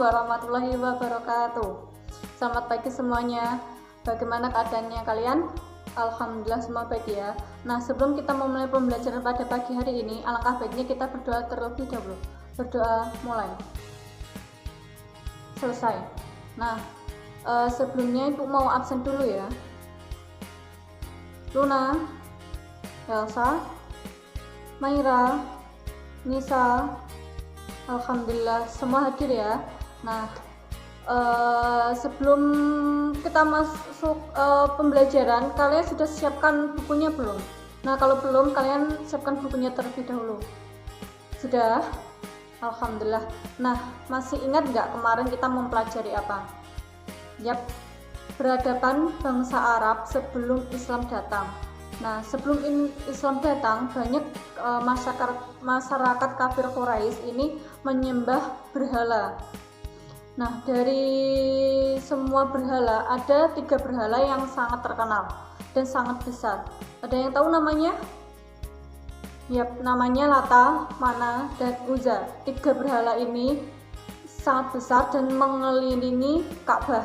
warahmatullahi wabarakatuh. Selamat pagi semuanya. Bagaimana keadaannya kalian? Alhamdulillah semua baik ya. Nah, sebelum kita memulai pembelajaran pada pagi hari ini, alangkah baiknya kita berdoa terlebih dahulu. Berdoa mulai. Selesai. Nah, sebelumnya Ibu mau absen dulu ya. Luna, Elsa, Maira, Nisa, alhamdulillah semua hadir ya. Nah, sebelum kita masuk pembelajaran, kalian sudah siapkan bukunya belum? Nah, kalau belum, kalian siapkan bukunya terlebih dahulu. Sudah? Alhamdulillah. Nah, masih ingat nggak kemarin kita mempelajari apa? Yap, peradaban bangsa Arab sebelum Islam datang. Nah, sebelum Islam datang, banyak masyarakat kafir Quraisy ini menyembah berhala. Nah, dari semua berhala, ada 3 berhala yang sangat terkenal dan sangat besar. Ada yang tahu namanya? Yap, namanya Lata, Mana, dan Uzza. 3 berhala ini sangat besar dan mengelilingi Ka'bah.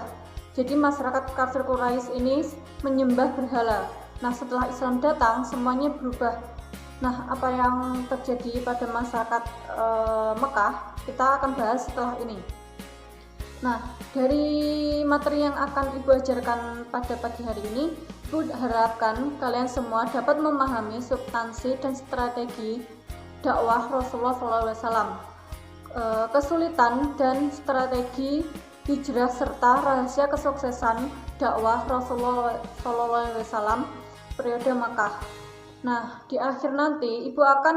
Jadi masyarakat kafir Quraisy ini menyembah berhala. Nah, setelah Islam datang, semuanya berubah. Nah, apa yang terjadi pada masyarakat Mekah, kita akan bahas setelah ini. Nah, dari materi yang akan Ibu ajarkan pada pagi hari ini, Ibu harapkan kalian semua dapat memahami substansi dan strategi dakwah Rasulullah SAW, kesulitan dan strategi hijrah serta rahasia kesuksesan dakwah Rasulullah SAW periode Makkah. Nah, di akhir nanti Ibu akan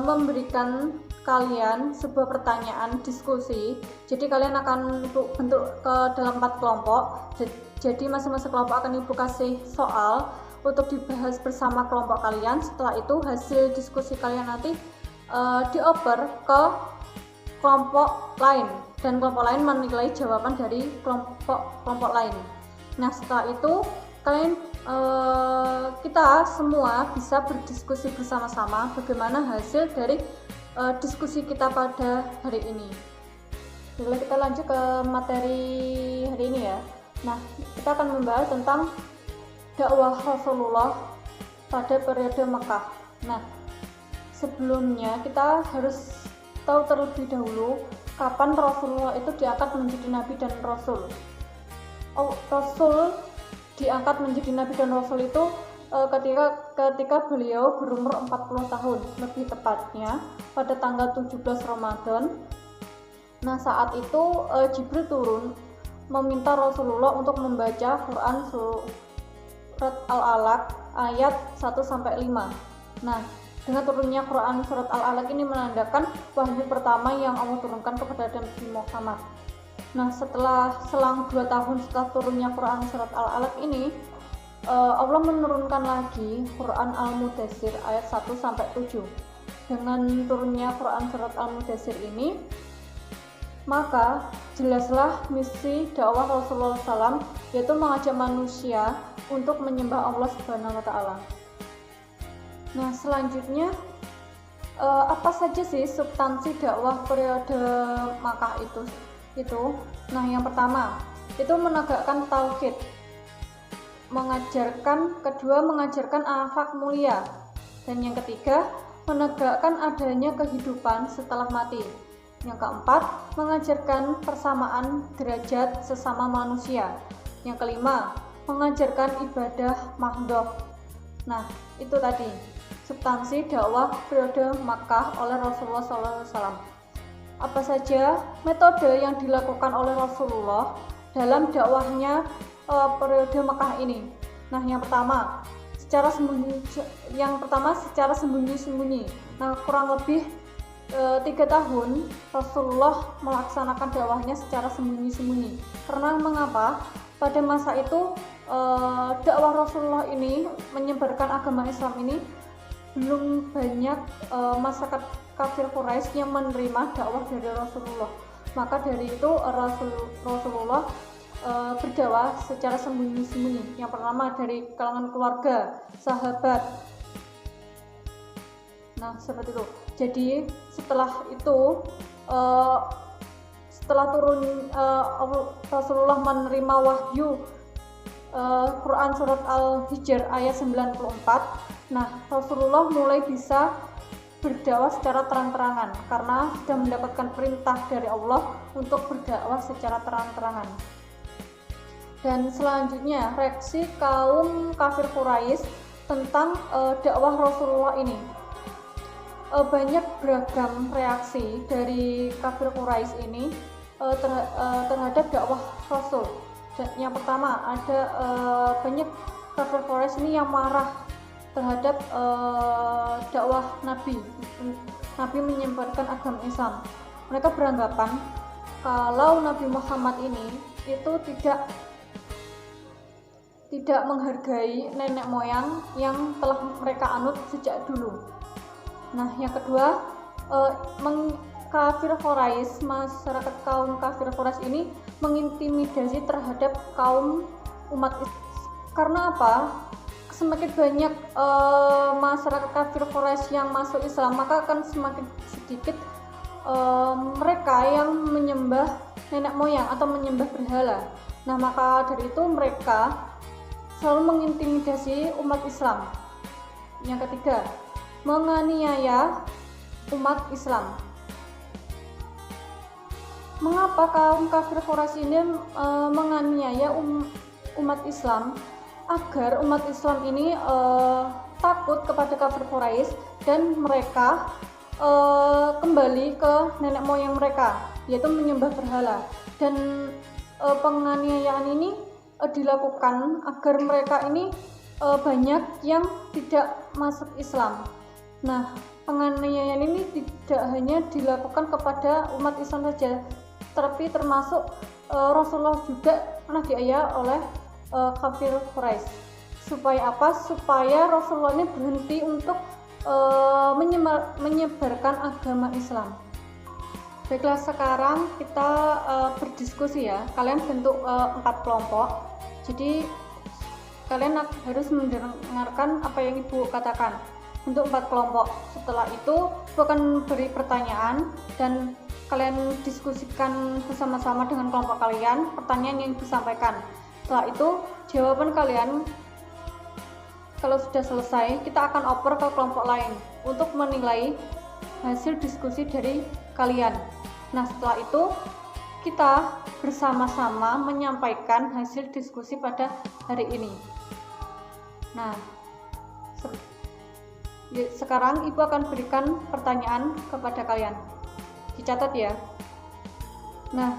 memberikan kalian sebuah pertanyaan diskusi. Jadi kalian akan bentuk ke dalam 4 kelompok. Jadi masing-masing kelompok akan Ibu kasih soal untuk dibahas bersama kelompok kalian. Setelah itu hasil diskusi kalian nanti dioper ke kelompok lain, dan kelompok lain menilai jawaban dari kelompok lain. Nah, setelah itu kalian kita semua bisa berdiskusi bersama-sama bagaimana hasil dari diskusi kita pada hari ini. Jadi kita lanjut ke materi hari ini ya. Nah, kita akan membahas tentang dakwah Rasulullah pada periode Makkah. Nah, sebelumnya kita harus tahu terlebih dahulu kapan Rasulullah itu diangkat menjadi nabi dan rasul. Rasul diangkat menjadi nabi dan rasul itu ketika beliau berumur 40 tahun, lebih tepatnya pada tanggal 17 Ramadan. Nah, saat itu Jibril turun meminta Rasulullah untuk membaca Quran surat Al-Alaq ayat 1-5. Nah, dengan turunnya Quran surat Al-Alaq ini menandakan wahyu pertama yang Allah turunkan kepada Nabi Muhammad. Nah, selang 2 tahun setelah turunnya Quran surat Al-Alaq ini, Allah menurunkan lagi Quran Al-Mudaththir ayat 1-7. Dengan turunnya Quran surat Al-Mudaththir ini, maka jelaslah misi dakwah Rasulullah SAW, yaitu mengajak manusia untuk menyembah Allah Subhanahu wa Ta'ala. Nah, selanjutnya apa saja sih substansi dakwah periode Makkah itu? Nah, yang pertama itu menegakkan tauhid, kedua mengajarkan akhlak mulia, dan yang ketiga menegakkan adanya kehidupan setelah mati. Yang keempat mengajarkan persamaan derajat sesama manusia. Yang kelima mengajarkan ibadah mahdhah. Nah, itu tadi substansi dakwah periode Makkah oleh Rasulullah SAW. Apa saja metode yang dilakukan oleh Rasulullah dalam dakwahnya periode Makkah ini? Nah, yang pertama secara sembunyi-sembunyi. Nah, kurang lebih 3 tahun Rasulullah melaksanakan dakwahnya secara sembunyi-sembunyi. Karena mengapa? Pada masa itu dakwah Rasulullah ini menyebarkan agama Islam ini belum banyak masyarakat kafir Quraisy yang menerima dakwah dari Rasulullah. Maka dari itu Rasulullah berdakwah secara sembunyi-sembunyi. Yang pertama dari kalangan keluarga, sahabat. Nah, seperti itu. Jadi setelah itu setelah turun Rasulullah menerima wahyu Quran surat Al-Hijr ayat 94. Nah, Rasulullah mulai bisa berdakwah secara terang-terangan karena sudah mendapatkan perintah dari Allah untuk berdakwah secara terang-terangan. Dan selanjutnya reaksi kaum kafir Quraisy tentang dakwah Rasulullah ini. Banyak beragam reaksi dari kafir Quraisy ini terhadap dakwah Rasul. Yang pertama ada banyak kafir Quraisy ini yang marah terhadap dakwah Nabi menyebarkan agama Islam. Mereka beranggapan kalau Nabi Muhammad ini itu tidak menghargai nenek moyang yang telah mereka anut sejak dulu. Nah, yang kedua, kafir Quraisy, masyarakat kaum kafir Quraisy ini mengintimidasi terhadap kaum umat Islam. Karena apa? Semakin banyak masyarakat kafir Quraisy yang masuk Islam, maka akan semakin sedikit mereka yang menyembah nenek moyang atau menyembah berhala. Nah, maka dari itu mereka selalu mengintimidasi umat Islam. Yang ketiga, menganiaya umat Islam. Mengapa kaum kafir Quraisy ini menganiaya umat Islam? Agar umat Islam ini takut kepada kafir Quraisy dan mereka kembali ke nenek moyang mereka, yaitu menyembah berhala. Dan penganiayaan ini dilakukan agar mereka ini banyak yang tidak masuk Islam. Nah, penganiayaan ini tidak hanya dilakukan kepada umat Islam saja, tapi termasuk Rasulullah juga pernah dianiaya oleh kafir Quraisy. Supaya apa? Supaya Rasulullah ini berhenti untuk menyebarkan agama Islam. Baiklah, sekarang kita berdiskusi ya. Kalian bentuk 4 kelompok. Jadi kalian harus mendengarkan apa yang Ibu katakan untuk 4 kelompok. Setelah itu Ibu akan beri pertanyaan dan kalian diskusikan bersama-sama dengan kelompok kalian pertanyaan yang disampaikan. Setelah itu jawaban kalian kalau sudah selesai, kita akan oper ke kelompok lain untuk menilai hasil diskusi dari kalian. Nah, setelah itu kita bersama-sama menyampaikan hasil diskusi pada hari ini. Nah, sekarang Ibu akan berikan pertanyaan kepada kalian. Dicatat ya. Nah,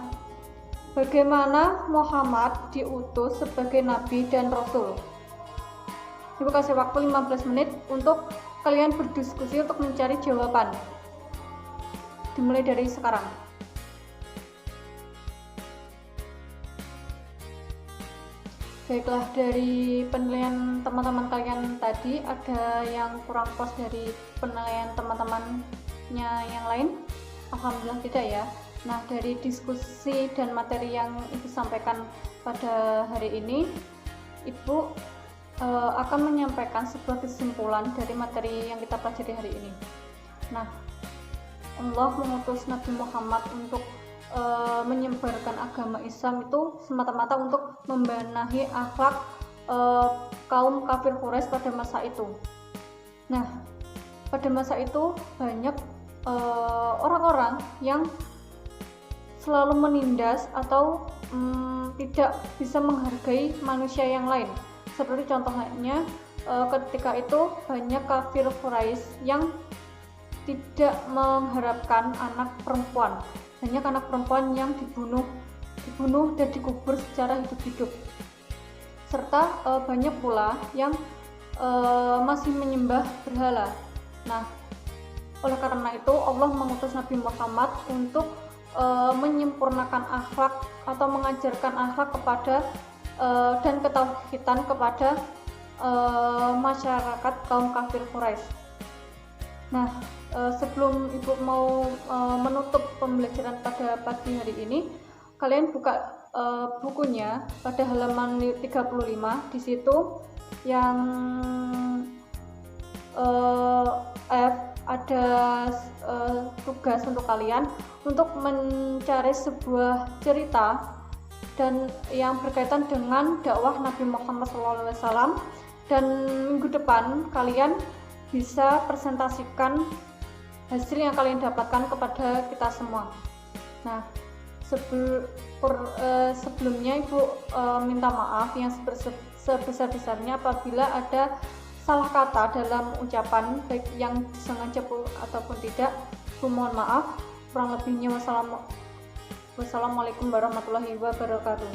bagaimana Muhammad diutus sebagai nabi dan rasul? Ibu kasih waktu 15 menit untuk kalian berdiskusi untuk mencari jawaban. Dimulai dari sekarang. Baiklah, dari penilaian teman-teman kalian tadi ada yang kurang puas dari penilaian teman-temannya yang lain? Alhamdulillah tidak ya. Nah, dari diskusi dan materi yang Ibu sampaikan pada hari ini, Ibu akan menyampaikan sebuah kesimpulan dari materi yang kita pelajari hari ini. Nah, Allah mengutus Nabi Muhammad untuk menyebarkan agama Islam itu semata-mata untuk membenahi akhlak kaum kafir Quraisy pada masa itu. Nah, pada masa itu banyak orang-orang yang selalu menindas atau tidak bisa menghargai manusia yang lain. Seperti contohnya ketika itu banyak kafir Quraisy yang tidak mengharapkan anak perempuan. Banyak anak perempuan yang dibunuh dan dikubur secara hidup-hidup. Serta banyak pula yang masih menyembah berhala. Nah, oleh karena itu Allah mengutus Nabi Muhammad untuk menyempurnakan akhlak atau mengajarkan akhlak kepada dan ketauhidan kepada masyarakat kaum kafir Quraisy. Nah, sebelum Ibu mau menutup pembelajaran pada pagi hari ini, kalian buka bukunya pada halaman 35. Di situ yang ada tugas untuk kalian untuk mencari sebuah cerita dan yang berkaitan dengan dakwah Nabi Muhammad SAW, dan minggu depan kalian bisa presentasikan hasil yang kalian dapatkan kepada kita semua. Nah, sebelumnya Ibu minta maaf yang sebesar-besarnya apabila ada salah kata dalam ucapan, baik yang disengaja ataupun tidak. Ibu mohon maaf. Kurang lebihnya wassalamualaikum warahmatullahi wabarakatuh.